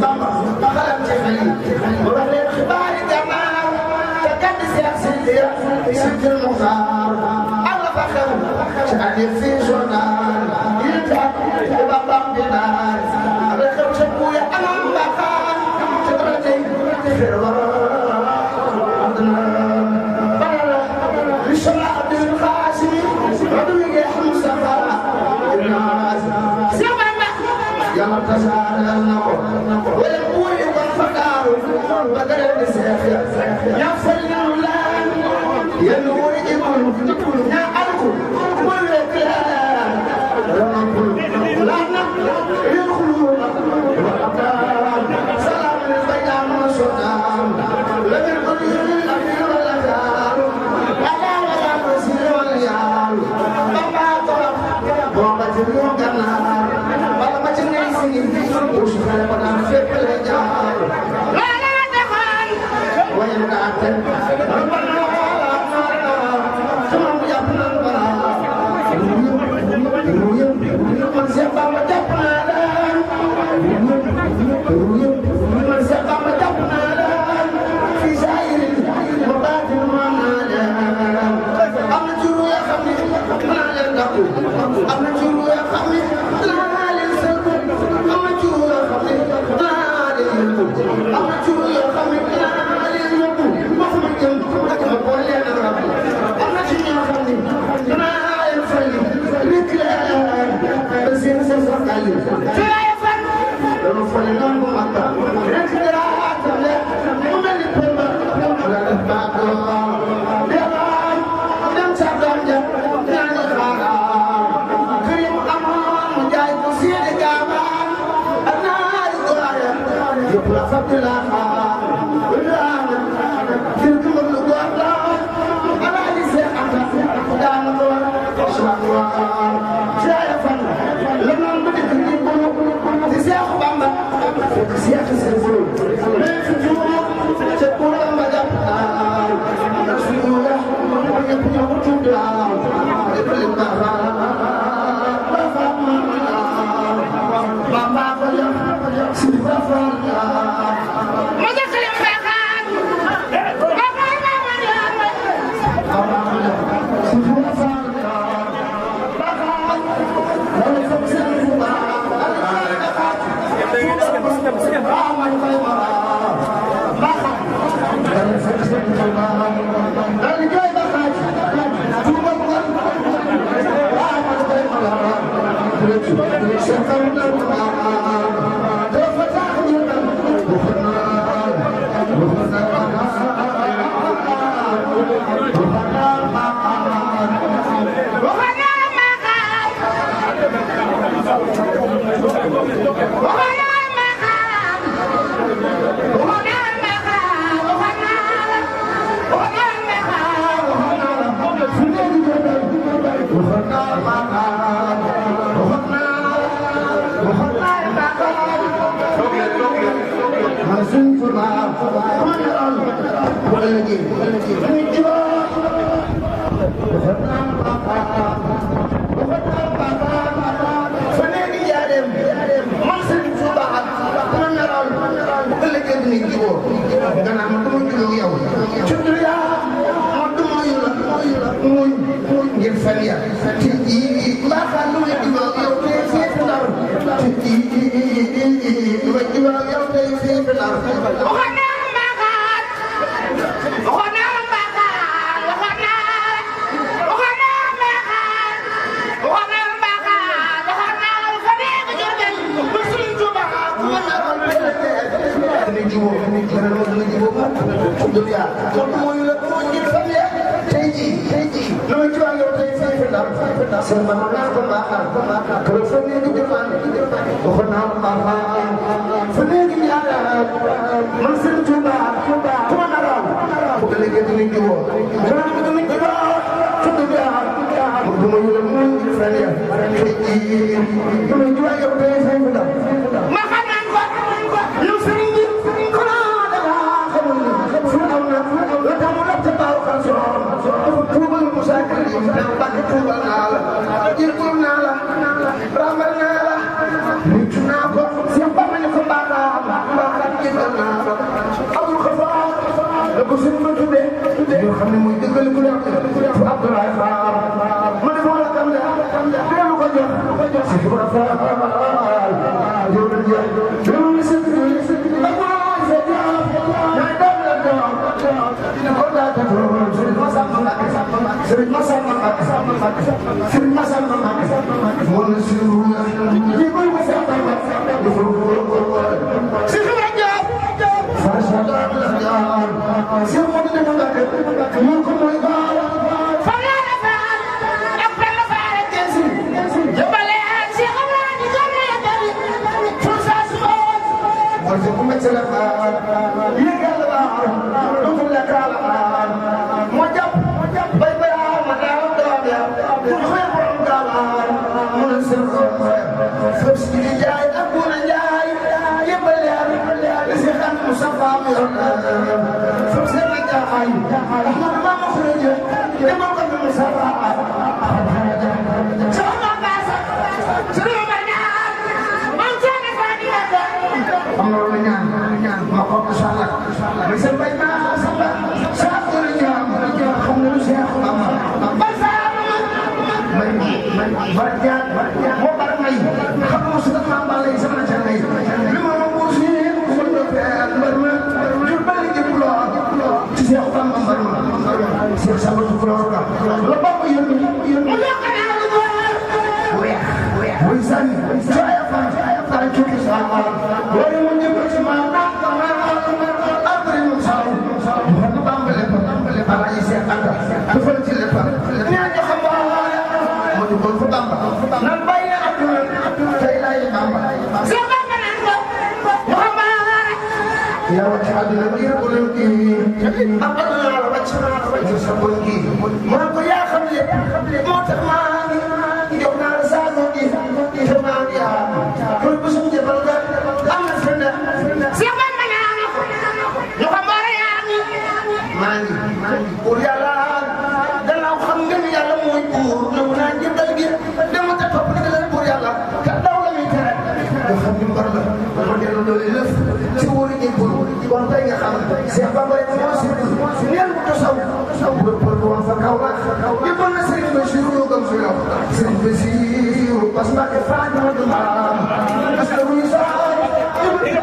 Bamba xalam ci xali سيد المختار الله فخر شادي في جورنال يتعب بابا دينار رخر شبويا انا مبخان تدرتي في لشرع عبد القاسم عدوي مصطفى الناس يلا تسال النقو والقوي والفقار بدل النساء يغفر للولاد يا نور يقول يا أرجو والكلام لا يدخلون سلام البيان والسلام لم يكن الأمير والأزار ألا ولا مسير واليار بابا طرف بابا جنون كنار بابا جنسي وشفا لبنا في الجار لا لا تخان ويمكن ربنا siapa macam penadan, siapa macam penadan, fisair mubadil manadan. Amna juru ya kami penadan daku, amna juru ya kami penadan serbu, amna juru ya kami penadan serbu, amna juru ya kami penadan serbu. Mahmud yang tak boleh nak, amna juru ya kami penadan serbu. Saya fan, lalu falinan mata. Rekirat, mudahnya pemba, lalu bago. Dewan, dan sabdanya, nyanyi haram. Kirim aman, menjadi kusir di kawan. Anak itu ayah, dia pula fatilah. Udah, dirkum berluar. Anak di sehat, dan luar. Saya fan. Siapa bamba? Siapa sebelum? Sejumlah sekolah macam Rasulullah punya wujudlah. Bamba banyak sifat. Macam kalian makan. Bamba Aku yoo xam ne mooy dëggal ku nekk fu Abdoulaye Fall ma ne la kam la lu ko jox si Ibra Fall yow la jeex yow la sëkk ak waa sa jaam ñay doom la doom dina ko daa ko Serigne Massamba Mbacké Serigne Massamba Mbacké Serigne Massamba Mbacké moo la sunu ñi koy Massamba Mbacké si xala jaar farasa la jaar si mo dina ko Mbacké mo ko moy baal fala la baal ak ben baal jesi jabale si xala ni ko ne dal fu sa so mo ko ko metti la baal yegal baal do ko la kala mo japp bay bay ma daaw doom ya ko xoy borom gaal mo la seen ko fop si di jaay ak bu na jaay yebal ya si xam Mustafa mi fop seen la jaay ahmad ma ma xuruje dama ko Mustafa sama basa sunu ma ñaan man seen fa di am na lu ñaan ma ko inshallah ma seen bay ma sama sa ko ñaan xam nga lu Cheikh barjat mo bar may xam mo sa ma balay sama jangay li ma mo ci ko do fe bar ma jur bali ci lo ci Cheikh Bamba bar ma Cheikh sama ko lo ka la ba ko yoni mo yakana lu do we san jaya fa ta ci sa ma wori mo ni ko ci ma na ka ma abri mo sa mo Bamba le ala Cheikh anga defal ci le fa ñaan xam kon fu Bamba nan bàyyi àdduna tey lay Bamba si Bamba nan ko Muhammad ya wacc àdduna ngir bu leen kii am àdduna la wacc sa bon kii moo ko yaa xam lépp moo tax maa ngi jox naa la saa noo gi te maa ngi yaa kon bu suñu jëfal nga am na firnde si Bamba nan ko Muhammad yaa ngi maa ngi pour yàlla gannaaw xam nga ni yàlla mooy buur nangu naa jëndal gi dama ta topp di la buur yàlla ka daw la muy tere nga xam ni mbar la ma dellu doole lëf ci wóori ñi buur kon tey nga xam Cheikh Bamba rek moo si neen bu tasaw bu për woon fa kaw la yëppal na Serigne Bassirou yoo gëm su yow Serigne Bassirou parce que faaj ma du maam parce que muy saa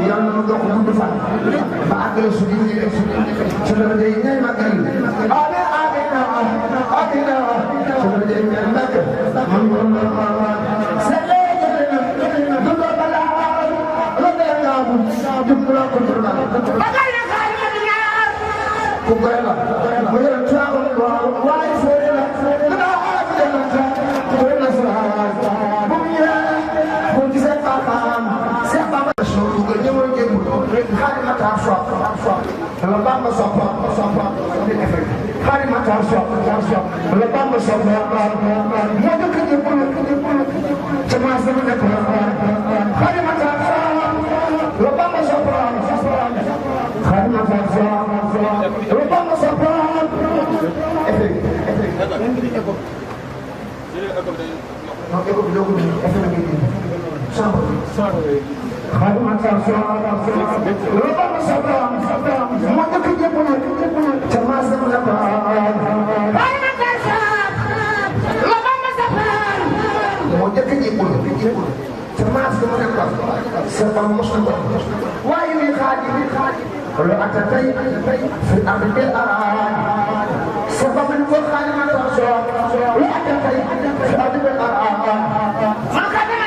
yàlla na dox gudd fan ba àggale su di ci la day ñay magal ade adina ci la day ñay magal man sa leegi du do bala la day ngaabu dum la ko turba bagal na xali ma ñaar ku gore la mo yara taawul waaye fere la da ak la ko na sa bu ñe bu ci sa paam xaari matar sopp la Bamba sopp xaari matar sopp la Bamba sopp moo dëkk jëppul ca maas dama nekk xaari matar sopp la Bamba sopp xaari matar sopp la Bamba sopp xadim attention lo Bamba sabram mo dëkk jëpp ca maas dama nekk xadim attention lo Bamba sabram mo dëkk jëpp ca maas dama nekk sa Bamba mos na ko waaye ni xadim lo ata tey fi am de araan sa Bamba ni ko xadim attention lo ata tey fi am de araan man xadim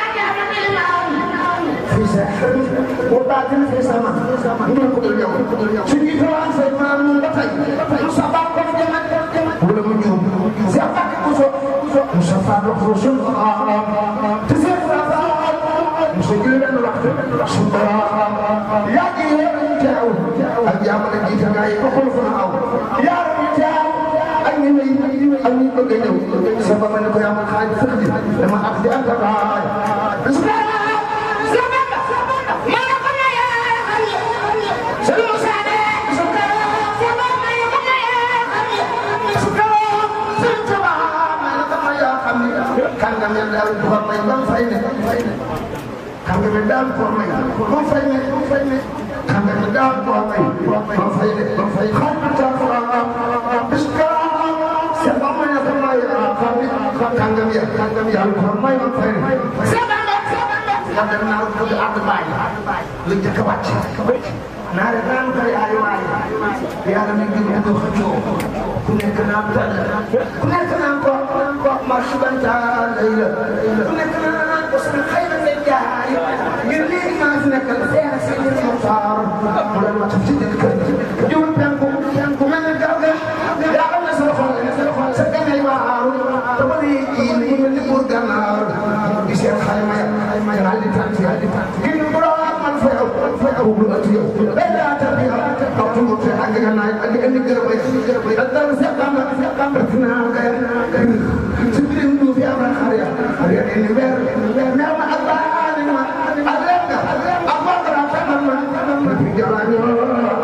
وبعدين في سما نقول اليوم سيدي فرنسا سيدنا من بطي مصابك جمال ولا من يوم زعفك كوسو مصابك كوسو تسافر مسجلنا الوقت سبرا يا جيل جاو اليوم اللي جاي بقول فناو يا رب جاو أني بقيني سبب أنا كيام الحاج فخدي لما أخذ أنت بعد kangam yang dalam formai bang faine kangam yang dalam formai bang faine kangam yang dalam formai bang faine kan macam sekarang siapa mana formai kangam yang formai bang faine siapa yang nak pergi ada bayi lagi kebac nara kan kali ayu biar mungkin itu kacau punya kenapa kok masih bantal punya kenapa senang kaya menjadi gini masih nak kerja sini motor mulai macam cinta jumpa yang ku mengajar ya kan nasalkan sekarang ayu tapi ini libur ganar bisa kaya maya hal itu gini berat manfaat belum ada beda tapi kau tunggu agak naik agak ini gerbai ada siapa berkenal kayak sebelum dulu siapa hari ini nama apa apa terasa jalannya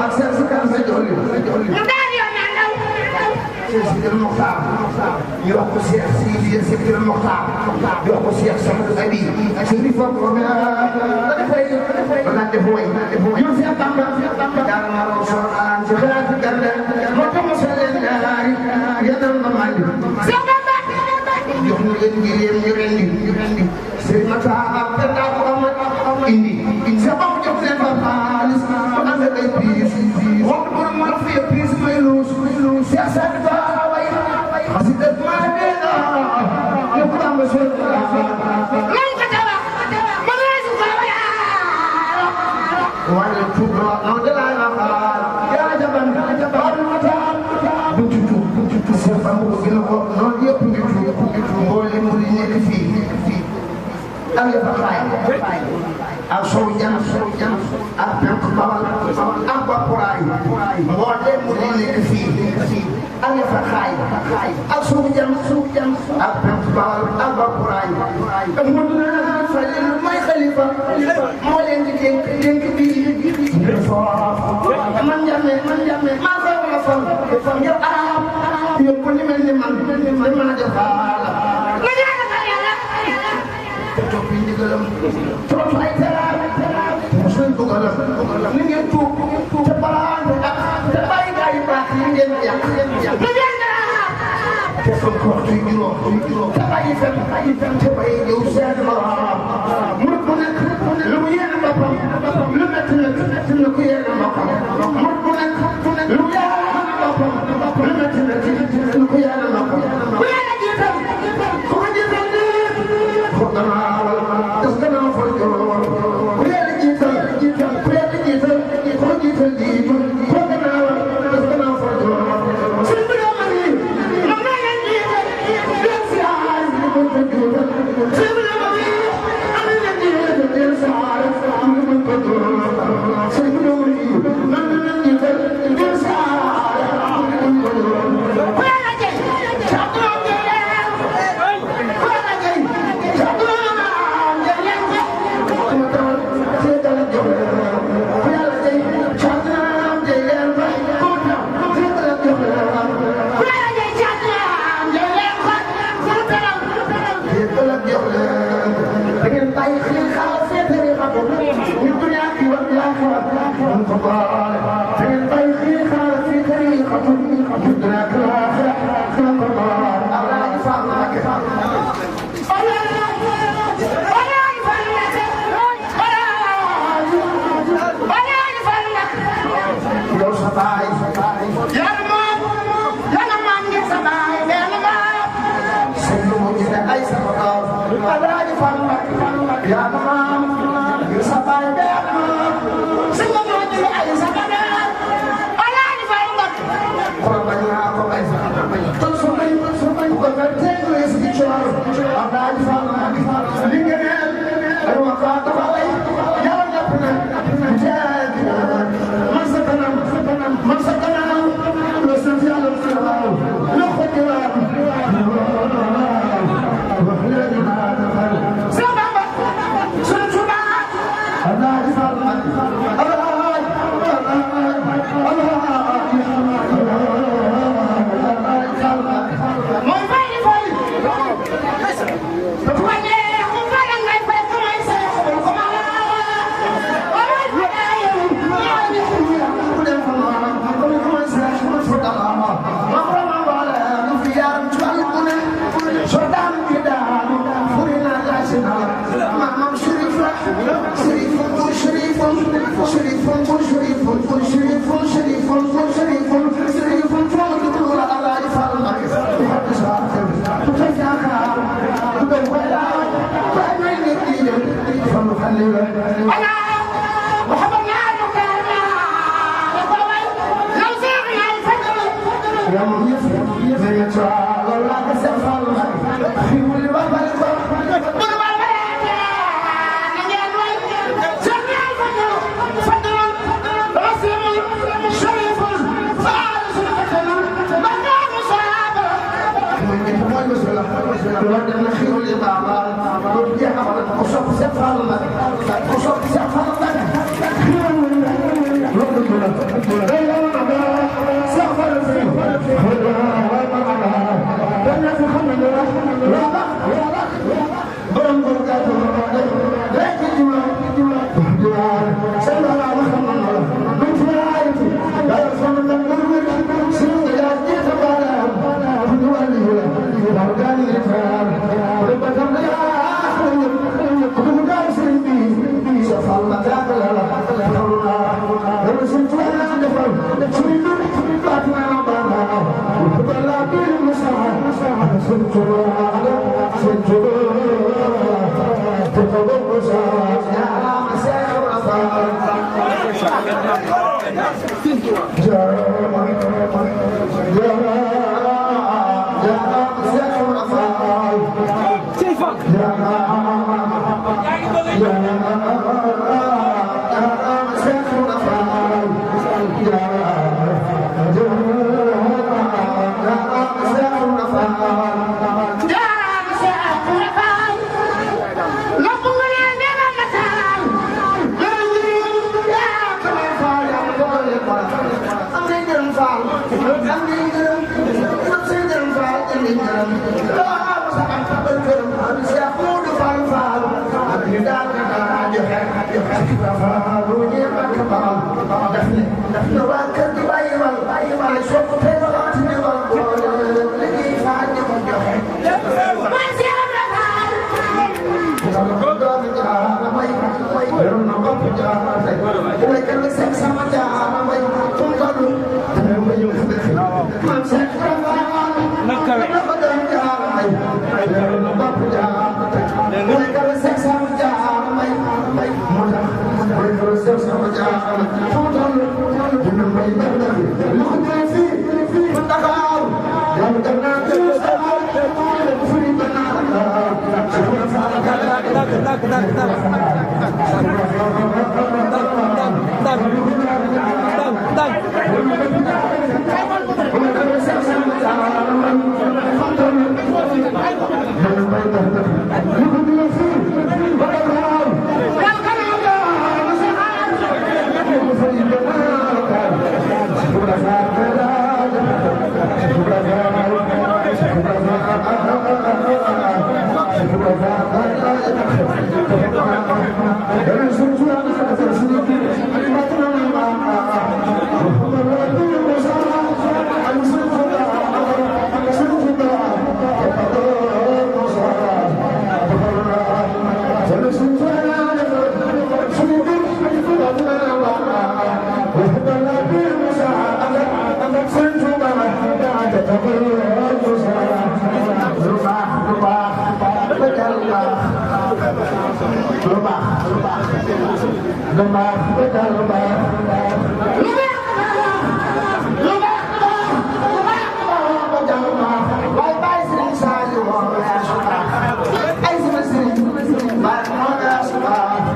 akses sekarang sejoli سيدنا المختار يروح سيدي سيدنا المختار يروح سياسة الأبي سيدي فاطمة أنا دفوي يوسف تامر دار مرسول عن جهات كذا مكان مسلم يدم مالي يوم يرندي سيدنا تعب تعب إني سبب جبنا فالس أنا كيفيس وقبل ما في بيس ميلوس سياسة خسيت ما بينا يقرأ مسؤول من كتب من رئيس وانا تبرع نودل على يا جبان بنتو سيفا مغفل نودي بنتو مولي مولي في أنا بخاي أشوجان أبيك بابا أبا براي مولي مولي في أنا بخاي أشوجان أبيك بابا أبا براي مولنا فلين ما يخلفه مولي دينك بي من جمع ما فهم يا أراب يقول لي من جفال Topin dalam terus muslim bukanlah ini yang tu cepat terbaik dari praktik yang kesempatan itu terbaik jauh sahaja murkunan lumayan apa lumayan lumayan apa murkunan lumayan apa lumayan apa Ya, Bye.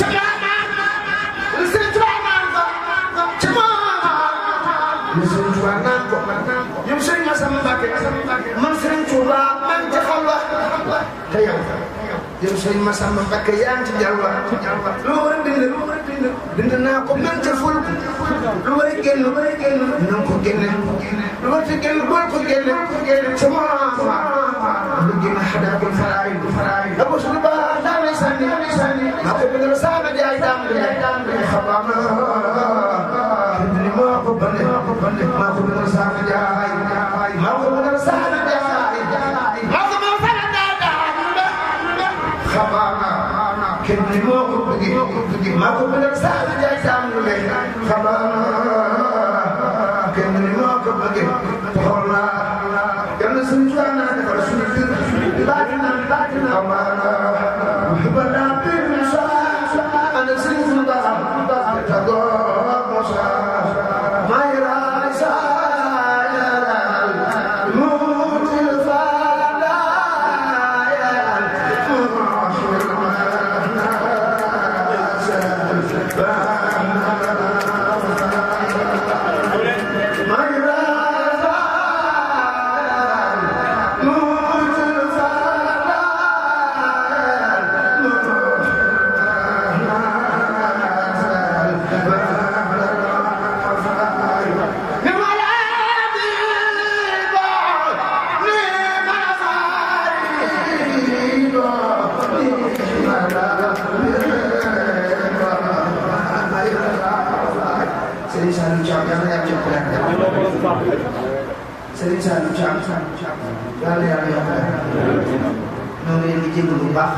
Come on. te yow yow sëñ Massamba Mbacké yaa ngi ci jalwa lu war a bind naa ko mën ca ful lu war a génn na ko génne lu war a génn bool ko génne sama lu génn xadaabul faraay abo suñu ba daanay sànni maa ko bëgg saaba jaay daam xabaama ni maa ko bëgg saaba jaay maa ko bëgg saaba jaay xabaana kenn ni moo ko bëgg maa ko bëgg saaba jaay daam xabaana kenn ni moo ko bëgg taxaw naa yal na suñu cuwaana defal suñu kër baatina xabaana xabaana bin saa ana suñu baax tagoo mosa may raay saa yaral muutil faala yaral Serigne Saliou Thiam yàlla yàlla yokk ñoo ngi leen di jégalu bu baax.